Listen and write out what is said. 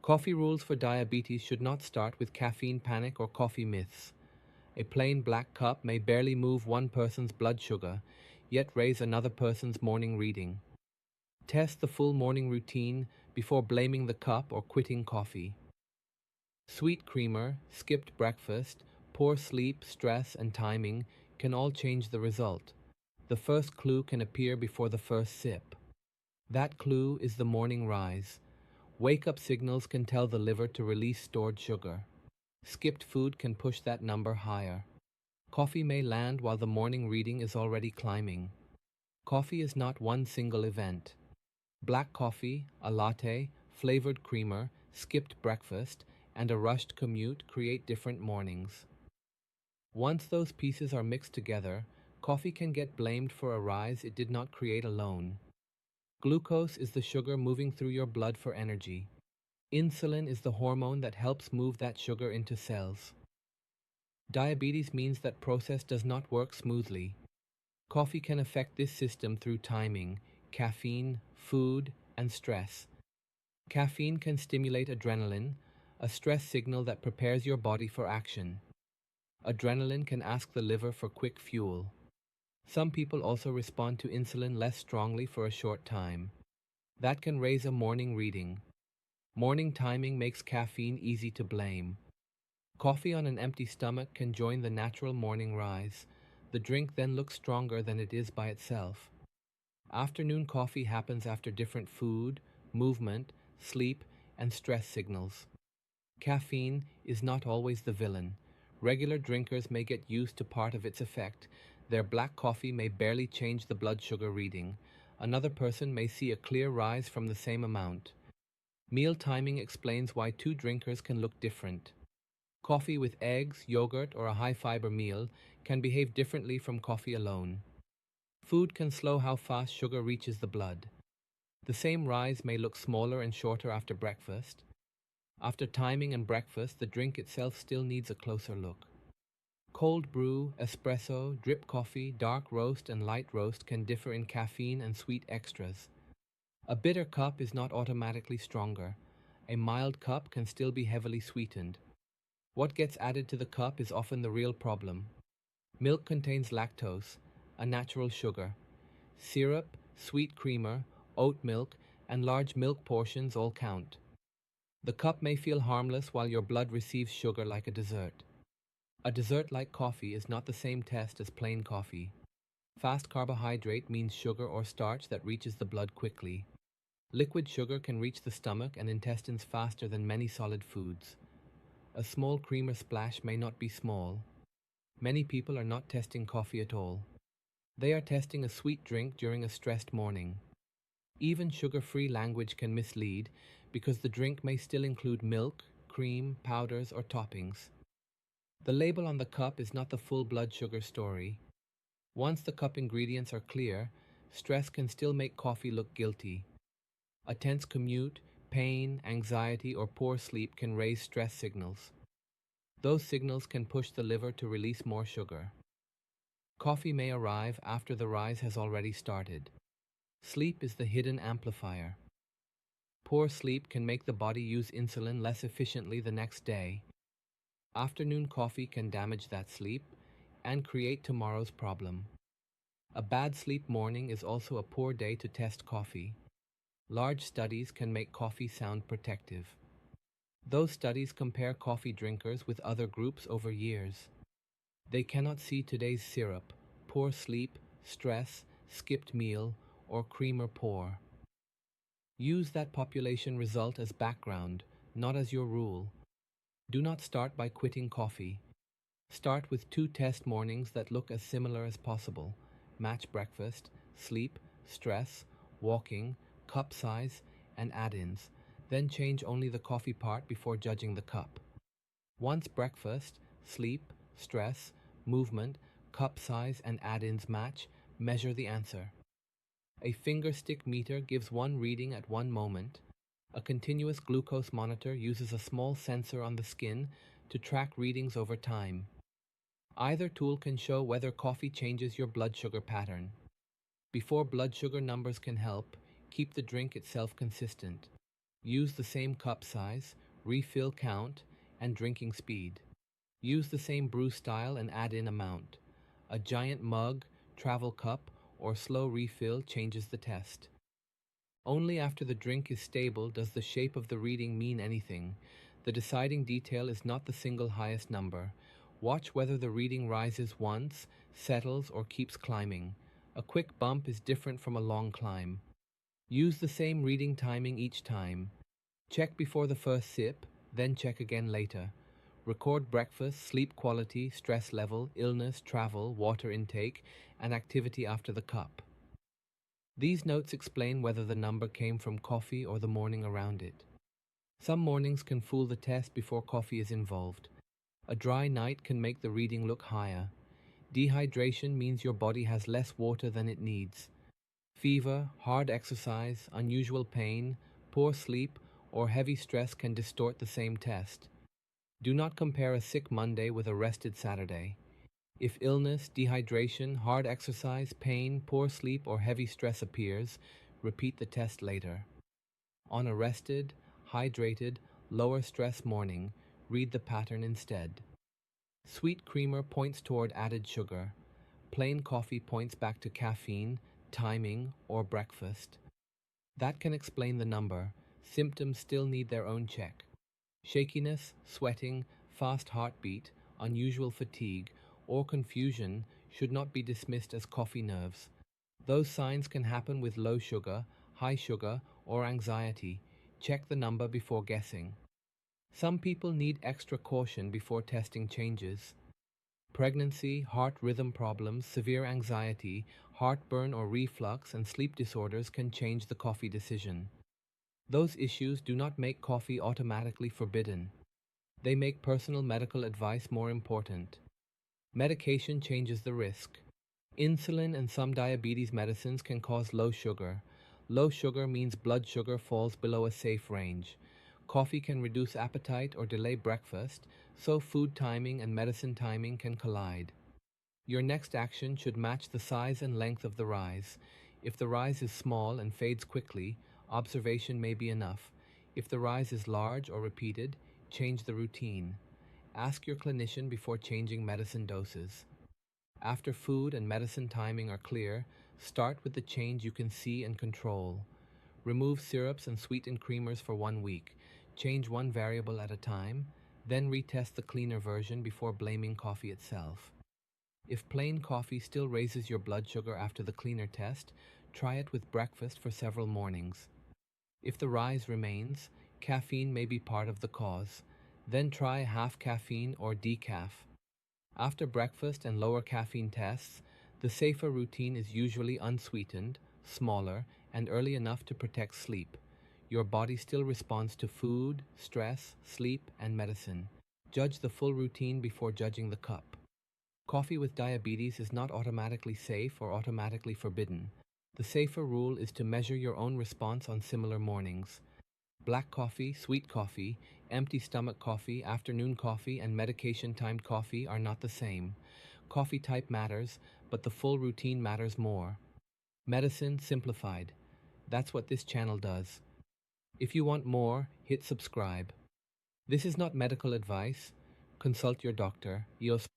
Coffee rules for diabetes should not start with caffeine panic or coffee myths. A plain black cup may barely move one person's blood sugar, yet raise another person's morning reading. Test the full morning routine before blaming the cup or quitting coffee. Sweet creamer, skipped breakfast, poor sleep, stress, and timing can all change the result. The first clue can appear before the first sip. That clue is the morning rise. Wake-up signals can tell the liver to release stored sugar. Skipped food can push that number higher. Coffee may land while the morning reading is already climbing. Coffee is not one single event. Black coffee, a latte, flavored creamer, skipped breakfast, and a rushed commute create different mornings. Once those pieces are mixed together, coffee can get blamed for a rise it did not create alone. Glucose is the sugar moving through your blood for energy. Insulin is the hormone that helps move that sugar into cells. Diabetes means that process does not work smoothly. Coffee can affect this system through timing, caffeine, food, and stress. Caffeine can stimulate adrenaline, a stress signal that prepares your body for action. Adrenaline can ask the liver for quick fuel. Some people also respond to insulin less strongly for a short time. That can raise a morning reading. Morning timing makes caffeine easy to blame. Coffee on an empty stomach can join the natural morning rise. The drink then looks stronger than it is by itself. Afternoon coffee happens after different food, movement, sleep, and stress signals. Caffeine is not always the villain. Regular drinkers may get used to part of its effect. Their black coffee may barely change the blood sugar reading. Another person may see a clear rise from the same amount. Meal timing explains why two drinkers can look different. Coffee with eggs, yogurt, or a high-fiber meal can behave differently from coffee alone. Food can slow how fast sugar reaches the blood. The same rise may look smaller and shorter after breakfast. After timing and breakfast, the drink itself still needs a closer look. Cold brew, espresso, drip coffee, dark roast, and light roast can differ in caffeine and sweet extras. A bitter cup is not automatically stronger. A mild cup can still be heavily sweetened. What gets added to the cup is often the real problem. Milk contains lactose, a natural sugar. Syrup, sweet creamer, oat milk, and large milk portions all count. The cup may feel harmless while your blood receives sugar like a dessert. A dessert like coffee is not the same test as plain coffee. Fast carbohydrate means sugar or starch that reaches the blood quickly. Liquid sugar can reach the stomach and intestines faster than many solid foods. A small creamer splash may not be small. Many people are not testing coffee at all. They are testing a sweet drink during a stressed morning. Even sugar-free language can mislead because the drink may still include milk, cream, powders, or toppings. The label on the cup is not the full blood sugar story. Once the cup ingredients are clear, stress can still make coffee look guilty. A tense commute, pain, anxiety, or poor sleep can raise stress signals. Those signals can push the liver to release more sugar. Coffee may arrive after the rise has already started. Sleep is the hidden amplifier. Poor sleep can make the body use insulin less efficiently the next day. Afternoon coffee can damage that sleep and create tomorrow's problem. A bad sleep morning is also a poor day to test coffee. Large studies can make coffee sound protective. Those studies compare coffee drinkers with other groups over years. They cannot see today's syrup, poor sleep, stress, skipped meal, or creamer pour. Use that population result as background, not as your rule. Do not start by quitting coffee. Start with 2 test mornings that look as similar as possible. Match breakfast, sleep, stress, walking, cup size, and add-ins. Then change only the coffee part before judging the cup. Once breakfast, sleep, stress, movement, cup size, and add-ins match, measure the answer. A finger stick meter gives one reading at one moment. A continuous glucose monitor uses a small sensor on the skin to track readings over time. Either tool can show whether coffee changes your blood sugar pattern. Before blood sugar numbers can help, keep the drink itself consistent. Use the same cup size, refill count, and drinking speed. Use the same brew style and add in amount. A giant mug, travel cup, or slow refill changes the test. Only after the drink is stable does the shape of the reading mean anything. The deciding detail is not the single highest number. Watch whether the reading rises once, settles, or keeps climbing. A quick bump is different from a long climb. Use the same reading timing each time. Check before the first sip, then check again later. Record breakfast, sleep quality, stress level, illness, travel, water intake, and activity after the cup. These notes explain whether the number came from coffee or the morning around it. Some mornings can fool the test before coffee is involved. A dry night can make the reading look higher. Dehydration means your body has less water than it needs. Fever, hard exercise, unusual pain, poor sleep, or heavy stress can distort the same test. Do not compare a sick Monday with a rested Saturday. If illness, dehydration, hard exercise, pain, poor sleep, or heavy stress appears, repeat the test later. On a rested, hydrated, lower stress morning, read the pattern instead. Sweet creamer points toward added sugar. Plain coffee points back to caffeine, timing, or breakfast. That can explain the number. Symptoms still need their own check. Shakiness, sweating, fast heartbeat, unusual fatigue, or confusion should not be dismissed as coffee nerves. Those signs can happen with low sugar, high sugar, or anxiety. Check the number before guessing. Some people need extra caution before testing changes. Pregnancy, heart rhythm problems, severe anxiety, heartburn or reflux, and sleep disorders can change the coffee decision. Those issues do not make coffee automatically forbidden. They make personal medical advice more important. Medication changes the risk. Insulin and some diabetes medicines can cause low sugar. Low sugar means blood sugar falls below a safe range. Coffee can reduce appetite or delay breakfast, so food timing and medicine timing can collide. Your next action should match the size and length of the rise. If the rise is small and fades quickly, observation may be enough. If the rise is large or repeated, change the routine. Ask your clinician before changing medicine doses. After food and medicine timing are clear, start with the change you can see and control. Remove syrups and sweetened creamers for 1 week. Change one variable at a time, then retest the cleaner version before blaming coffee itself. If plain coffee still raises your blood sugar after the cleaner test, try it with breakfast for several mornings. If the rise remains, caffeine may be part of the cause. Then try half caffeine or decaf. After breakfast and lower caffeine tests, the safer routine is usually unsweetened, smaller, and early enough to protect sleep. Your body still responds to food, stress, sleep, and medicine. Judge the full routine before judging the cup. Coffee with diabetes is not automatically safe or automatically forbidden. The safer rule is to measure your own response on similar mornings. Black coffee, sweet coffee, empty stomach coffee, afternoon coffee, and medication-timed coffee are not the same. Coffee type matters, but the full routine matters more. Medicine simplified. That's what this channel does. If you want more, hit subscribe. This is not medical advice. Consult your doctor. Ios